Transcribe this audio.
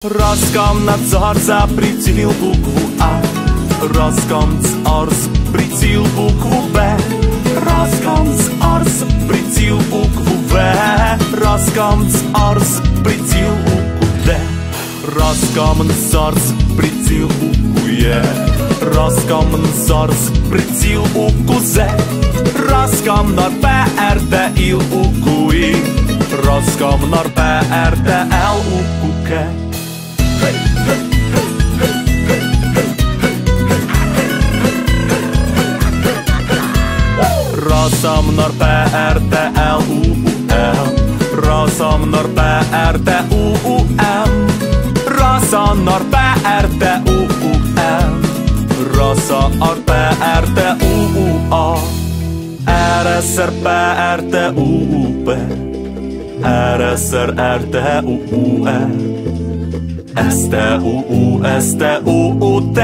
Раскам за приціл букву А, раскам приціл букву Б, раскам приціл букву В, раскам приціл букву Д, раскам приціл букву Є, раскам приціл букву З, раскам ПРТ іл букву І, раскам ПРТ Л букву К. Rasam nar PRT L U U M, rasam nar PRT U U M, rasam nar PRT U U M, rasam nar PRT U U A, RSR PRT U U P, RSR RT U U E, ST U U ST U U T,